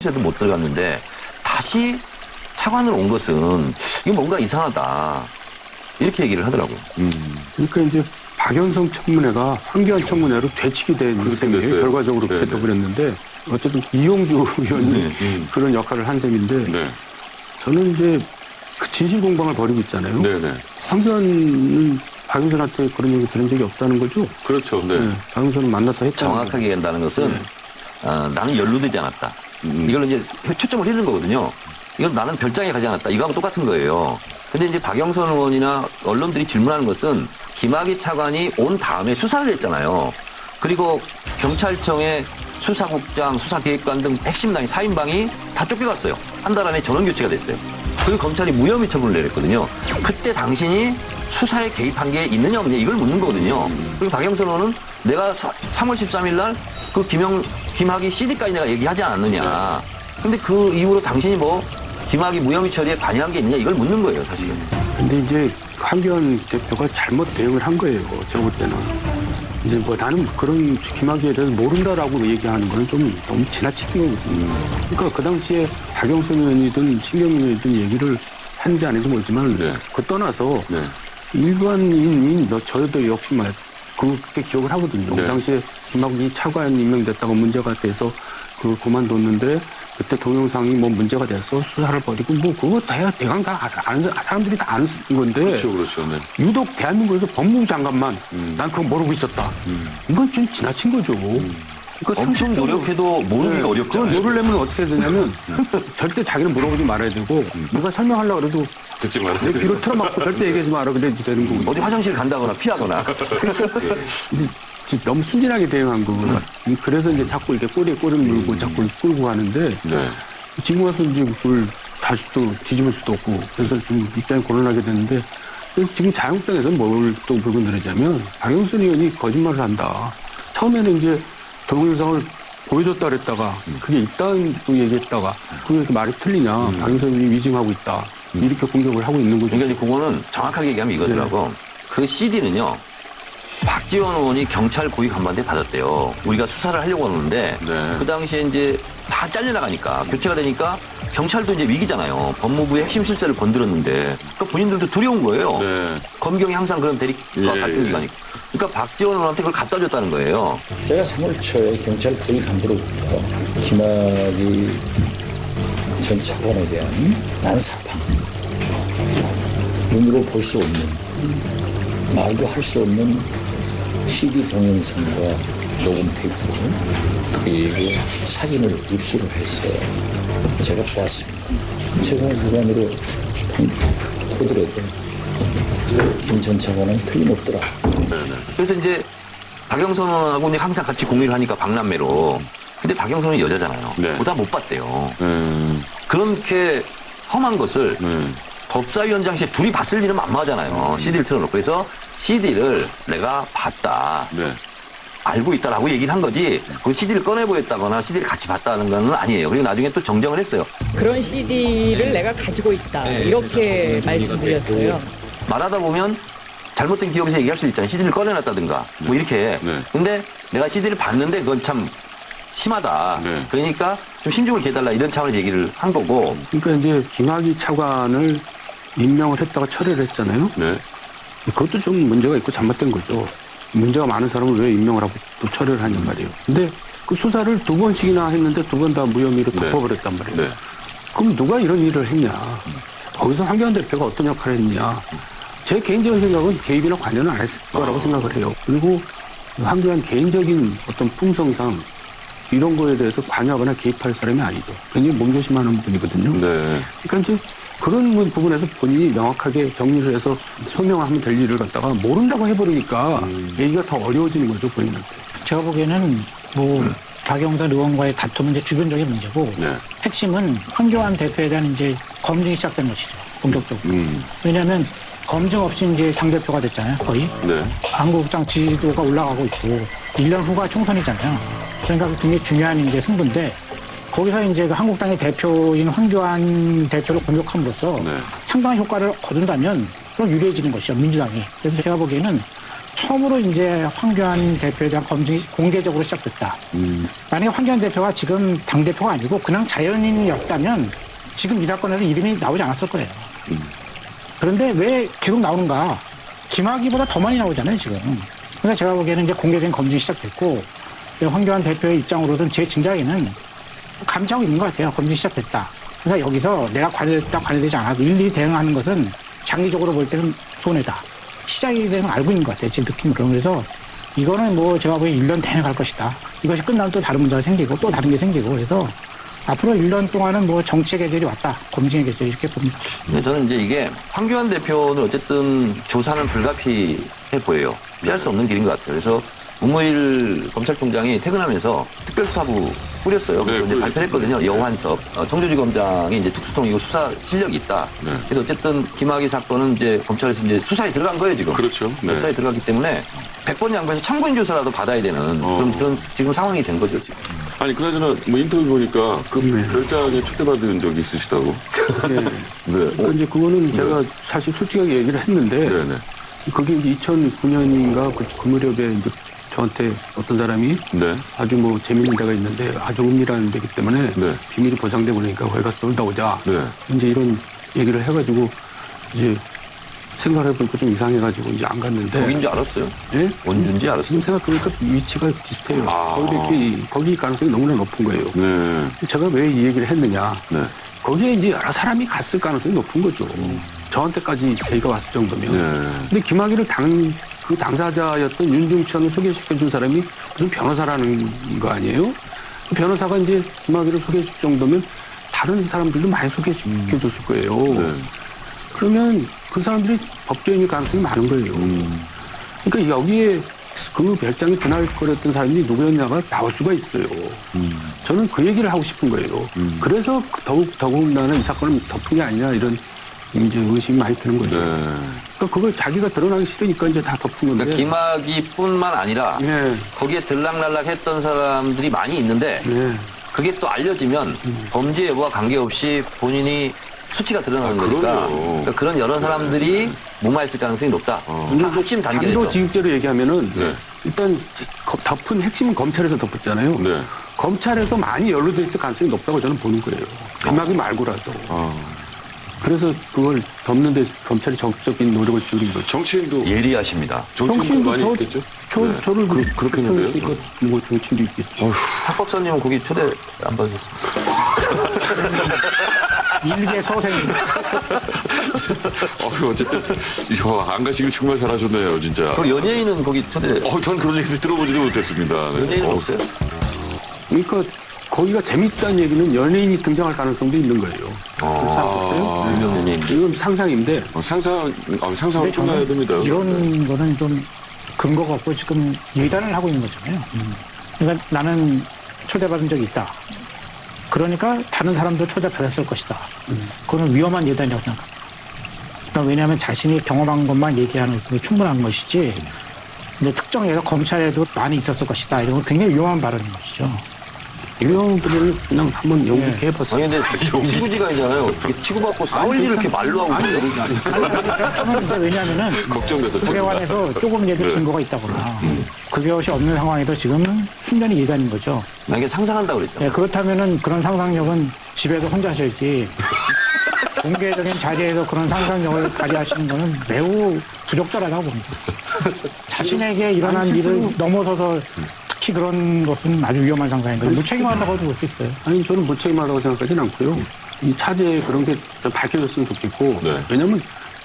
에도 못 들어갔는데 다시 차관으로 온 것은 이거 뭔가 이상하다. 이렇게 얘기를 하더라고요. 그러니까 이제 박영선 청문회가 황교안 청문회로 되치게 된 셈이에요. 결과적으로 그렇게 돼버렸는데 어쨌든 이용주 의원이 그런 역할을 한 셈인데 네. 저는 이제 그 진실 공방을 벌이고 있잖아요. 네네. 황교안은 박영선한테 그런 얘기 들은 적이 없다는 거죠. 그렇죠. 네. 박영선은 만나서 했잖아요. 정확하게 얘기한다는 것은 나는 연루되지 않았다. 이걸 이제 초점을 잃는 거거든요. 이건 나는 별장에 가지 않았다. 이거하고 똑같은 거예요. 근데 이제 박영선 의원이나 언론들이 질문하는 것은 김학의 차관이 온 다음에 수사를 했잖아요. 그리고 경찰청의 수사국장, 수사기획관 등 핵심당이 4인방이 다 쫓겨갔어요. 한 달 안에 전원 교체가 됐어요. 그리고 검찰이 무혐의 처분을 내렸거든요. 그때 당신이 수사에 개입한 게 있느냐 없느냐 이걸 묻는 거거든요. 그리고 박영선 의원은 내가 3월 13일 날 그 김학의 CD까지 내가 얘기하지 않았느냐. 근데 그 이후로 당신이 뭐 김학의 무혐의 처리에 관여한 게 있느냐 이걸 묻는 거예요, 사실은. 근데 이제 황교안 대표가 잘못 대응을 한 거예요. 제가 볼 때는. 이제 뭐 나는 그런 김학의에 대해서 모른다라고 얘기하는 거는 좀 너무 지나치게 거거든요. 그러니까 그 당시에 박영선 의원이든 신경민 의원이든 얘기를 했는지 안 했는지 모르지만 네. 그 떠나서 네. 일반인인 저도 역시 그때 기억을 하거든요. 네. 그 당시에 김학의 차관 임명됐다가 문제가 돼서 그만뒀는데 그때 동영상이 뭐 문제가 돼서 수사를 벌이고 뭐 그거 다 대강 다 아는 사람들이 다 아는 건데 그렇죠. 네. 유독 대한민국에서 법무부 장관만 난 그거 모르고 있었다. 이건 좀 지나친 거죠. 그러니까 엄청 노력해도 모르기가 그걸 어렵잖아요. 모르려면 어떻게 해야 되냐면 절대 자기는 물어보지 말아야 되고 누가 설명하려고 그래도 듣지 말아야 내 귀로 틀어막고 절대 얘기하지 마라 그래야지 되는 거고. 어디 화장실 간다거나 피하거나. 이제 너무 순진하게 대응한 거. 그래서 이제 자꾸 이렇게 꼬리에 꼬리를 물고 자꾸 끌고 가는데 네. 지금 와서 이제 그걸 다시 또 뒤집을 수도 없고 그래서 좀 입장이 곤란하게 됐는데 그래서 지금 자유한국당에서는 뭘 또 물고 늘어지냐면 박영선 의원이 거짓말을 한다. 처음에는 이제 동영상을 보여줬다 그랬다가 그게 있다는 또 얘기했다가 그게 이렇게 말이 틀리냐. 박영선 의원이 위증하고 있다. 이렇게 공격을 하고 있는 거죠. 그러니까 이제 그거는 정확하게 얘기하면 이거더라고. 그 CD는요. 박지원 의원이 경찰 고위 간부한테 받았대요. 우리가 수사를 하려고 하는데 네. 그 당시에 이제 다 잘려나가니까 교체가 되니까 경찰도 이제 위기잖아요. 법무부의 핵심 실세를 건드렸는데 그 본인들도 두려운 거예요. 네. 검경이 항상 그런 대립과 같은 기관이고. 그러니까 박지원 의원한테 그걸 갖다 줬다는 거예요. 제가 3월 초에 경찰 고위 간부로부터 김학의 전 차관에 대한 난사판, 눈으로 볼 수 없는, 말도 할 수 없는 CD 동영상과 녹음 테이프 그리고 사진을 입수를 해서 제가 보았습니다. 제가 무관으로 토들어도 김 전 차관은 틀림없더라. 그래서 이제 박영선 의원하고 이제 항상 같이 공유를 하니까 박남매로. 근데 박영선은 여자잖아요. 네. 보다 못 봤대요. 그렇게 험한 것을 법사위원장실에 둘이 봤을 일은 만무하잖아요. CD를 틀어놓고. 그래서 CD를 내가 봤다. 네. 알고 있다라고 얘기를 한 거지. 그 CD를 꺼내보였다거나 CD를 같이 봤다는 건 아니에요. 그리고 나중에 또 정정을 했어요. 그런 CD를 내가 가지고 있다. 이렇게 말씀드렸어요. 말하다 보면 잘못된 기억에서 얘기할 수 있잖아요. CD를 꺼내놨다든가 뭐 이렇게. 네. 근데 내가 CD를 봤는데 그건 참 심하다. 네. 그러니까 좀 신중을 기해달라 이런 차원에서 얘기를 한 거고. 그러니까 이제 김학의 차관을 임명을 했다가 철회를 했잖아요. 네. 그것도 좀 문제가 있고 잘못된 거죠. 문제가 많은 사람을 왜 임명을 하고 또 철회를 하냔 말이에요. 근데 그 수사를 2번씩이나 했는데 2번 다 무혐의로 네. 덮어버렸단 말이에요. 네. 그럼 누가 이런 일을 했냐. 거기서 황교안 대표가 어떤 역할을 했냐. 제 개인적인 생각은 개입이나 관여는 안 했을 거라고 생각을 해요. 그리고 황교안 개인적인 어떤 품성상 이런 거에 대해서 관여하거나 개입할 사람이 아니죠. 굉장히 몸조심하는 분이거든요. 네. 그러니까 이제 그런 부분에서 본인이 명확하게 정리를 해서 소명하면 될 일을 갖다가 모른다고 해버리니까 얘기가 더 어려워지는 거죠, 본인한테. 제가 보기에는 뭐 박영선 의원과의 다툼은 이제 주변적인 문제고 네. 핵심은 황교안 대표에 대한 이제 검증이 시작된 것이죠, 본격적으로. 왜냐하면 검증 없이 이제 당대표가 됐잖아요, 거의. 네. 한국당 지지도가 올라가고 있고 1년 후가 총선이잖아요. 그러니까 굉장히 중요한 이제 승부인데 거기서 이제 그 한국당의 대표인 황교안 대표를 공격함으로써 네. 상당한 효과를 거둔다면 좀 유리해지는 것이죠, 민주당이. 그래서 제가 보기에는 처음으로 이제 황교안 대표에 대한 검증이 공개적으로 시작됐다. 만약에 황교안 대표가 지금 당대표가 아니고 그냥 자연인이었다면 지금 이 사건에서 이름이 나오지 않았을 거예요. 그런데 왜 계속 나오는가? 김학의보다 더 많이 나오잖아요, 지금. 그러니까 제가 보기에는 이제 공개적인 검증이 시작됐고, 황교안 대표의 입장으로든 제 짐작에는 감지하고 있는 것 같아요. 검증이 시작됐다. 그러니까 여기서 내가 관여됐다, 관여되지 않아도 일일이 대응하는 것은 장기적으로 볼 때는 손해다. 시작이 되는 걸 알고 있는 것 같아요. 제 느낌으로. 그래서 이거는 뭐 제가 보기엔 1년 내내 갈 것이다. 이것이 끝나면 또 다른 문제가 생기고 또 다른 게 생기고 그래서 앞으로 1년 동안은 뭐 정치의 계절이 왔다. 검증의 계절이 이렇게 봅니다. 근데 저는 이제 이게 황교안 대표는 어쨌든 조사는 불가피해 보여요. 피할 수 없는 길인 것 같아요. 그래서 문무일 검찰총장이 퇴근하면서 특별수사부 꾸렸어요. 그래서 이제 발표를 했거든요. 여환석 통조지검장이 이제 특수통이고 수사 실력이 있다. 그래서 어쨌든 김학의 사건은 이제 검찰에서 이제 수사에 들어간 거예요 지금. 그렇죠. 네. 수사에 들어갔기 때문에 100번 양보해서 참고인 조사라도 받아야 되는 그런 지금 상황이 된 거죠 지금. 아니 그나저나 뭐 인터뷰 보니까 그 네. 별장에 초대받은 적이 있으시다고. 네. 네. 그러니까 이제 그거는 제가 사실 솔직하게 얘기를 했는데 네네. 그게 이제 2009년인가 그 무렵에 이제 저한테 어떤 사람이 네. 아주 뭐 재밌는 데가 있는데 아주 은밀한 데기 때문에 네. 비밀이 보장돼 보니까 거기 가서 놀다 오자. 네. 이제 이런 얘기를 해가지고 이제 생각을 해보니까 좀 이상해가지고 이제 안 갔는데. 거긴 줄 알았어요? 예? 원주인지 알았어요? 지금 생각해보니까 위치가 비슷해요. 아. 거기 가능성이 너무나 높은 거예요. 네. 제가 왜 이 얘기를 했느냐. 네. 거기에 이제 여러 사람이 갔을 가능성이 높은 거죠. 저한테까지 저희가 왔을 정도면. 네. 근데 김학의를 그 당사자였던 윤중천을 소개시켜준 사람이 무슨 변호사라는 거 아니에요? 그 변호사가 이제 김학의를 소개해줄 정도면 다른 사람들도 많이 소개시켜줬을 거예요. 네. 그러면 그 사람들이 법조인일 가능성이 많은 거예요. 그러니까 여기에 그 별장에 드날거렸던 사람이 누구였냐가 나올 수가 있어요. 저는 그 얘기를 하고 싶은 거예요. 그래서 더욱나는 이 사건을 덮은 게 아니냐 이런 이제 의심이 많이 드는 거죠. 네. 그러니까 그걸 자기가 드러나기 싫으니까 이제 다 덮은 건데. 그러니까 김학의뿐만 아니라 네. 거기에 들락날락했던 사람들이 많이 있는데 네. 그게 또 알려지면 범죄 여부와 관계없이 본인이 수치가 드러나는 거니까 그럼요. 그러니까 그런 여러 사람들이 무마했을 가능성이 높다. 핵심 단계에서. 단도직입죄로 얘기하면은 네. 일단 덮은 핵심은 검찰에서 덮었잖아요. 네. 검찰에서 많이 연루돼 있을 가능성이 높다고 저는 보는 거예요. 김학의 말고라도. 그래서 그걸 덮는 데 검찰이 적극적인 노력을 기울인 거죠. 정치인도 예리하십니다. 정치인도 많이 있겠죠. 네. 저를 그렇겠는데요? 초청했으니까 뭐 정치인도 있겠죠. 탁 박사님은 거기 초대 안 받으셨습니까? 일개 서생입니다. 어쨌든 안 가시길 정말 잘하셨네요, 진짜. 그 연예인은 거기 초대. 전 그런 얘기 들어보지도 못했습니다. 네. 연예인은 없어요? 그러니까 거기가 재밌다는 얘기는 연예인이 등장할 가능성도 있는 거예요. 유명 연예인. 이건 상상인데 상상을 근데 쳐놔야 저는 됩니다. 이런 거는 좀 근거가 없고 지금 예단을 하고 있는 거잖아요. 그러니까 나는 초대받은 적이 있다. 그러니까 다른 사람도 초대받았을 것이다. 그거는 위험한 예단이라고 생각합니다. 그러니까 왜냐하면 자신이 경험한 것만 얘기하는 게 충분한 것이지 근데 특정해서 검찰에도 많이 있었을 것이다. 이런 건 굉장히 위험한 발언인 것이죠. 이런 분들은 그냥 한번 연구해 해봤어요. 아니 근데 치구지가이잖아요. 치고받고 싸울 일을 이렇게 말로 하고 그래요. 저는 이제 왜냐하면은 걱정돼서 그에 관해서 조금이라도 증거가 있다거나 그것이 없는 상황에도 지금은 순전히 예단인 거죠. 나 이게 상상한다고 그랬죠. 네, 그렇다면은 그런 상상력은 집에서 혼자 하셔야지 공개적인 자리에서 그런 상상력을 발휘하시는 것은 매우 부적절하다고 봅니다. 자신에게 일어난 일을 넘어서서 특히 그런 것은 아주 위험한 상상인 거예요. 무책임하다고도 볼 수 있어요. 아니 저는 무책임하다고 생각하지는 않고요. 이 차제에 그런 게 좀 밝혀졌으면 좋겠고 네. 왜냐하면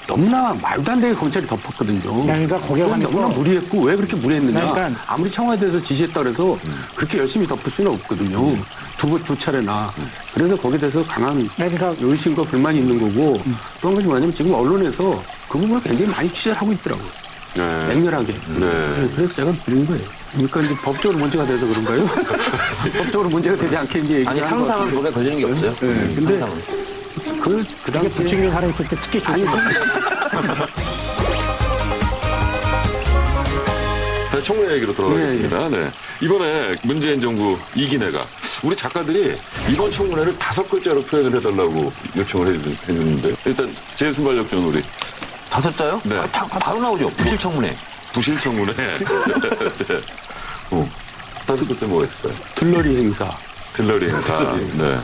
너무나 말도 안 되게 검찰이 덮었거든요. 그러니까 거기에 그건 관해서 너무나 무리했고 왜 그렇게 무리했느냐. 그러니까 아무리 청와대에서 지시했다 그래서 그렇게 열심히 덮을 수는 없거든요. 두 차례나. 그래서 거기에 대해서 강한 그러니까 의심과 불만이 있는 거고 또 한 가지 뭐냐면 지금 언론에서 그 부분을 굉장히 많이 취재를 하고 있더라고요. 네. 맹렬하게. 네. 그래서 제가 드린 거예요. 그러니까 이제 법적으로 문제가 돼서 그런가요? 법적으로 문제가 되지 않게 이제 얘기를 아니 하는 것 상상은 같아요. 법에 걸리는 게 없어요. 네. 근데 상상은. 그 이게 당시에 부추기는 사람이 있을 때 특히 조심해요. 다시 청문회 얘기로 돌아가겠습니다. 네. 이번에 문재인 정부 2기 내각 우리 작가들이 이번 청문회를 5글자로 표현을 해달라고 요청을 해주는데 일단 제순발력 전 우리 5자요? 네. 바로 나오죠. 부실청문회. 부실 청문회. 네. 다섯 글자 뭐가 있을까요? 들러리 행사. 들러리 행사. 네.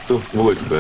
또 뭐가 있을까요?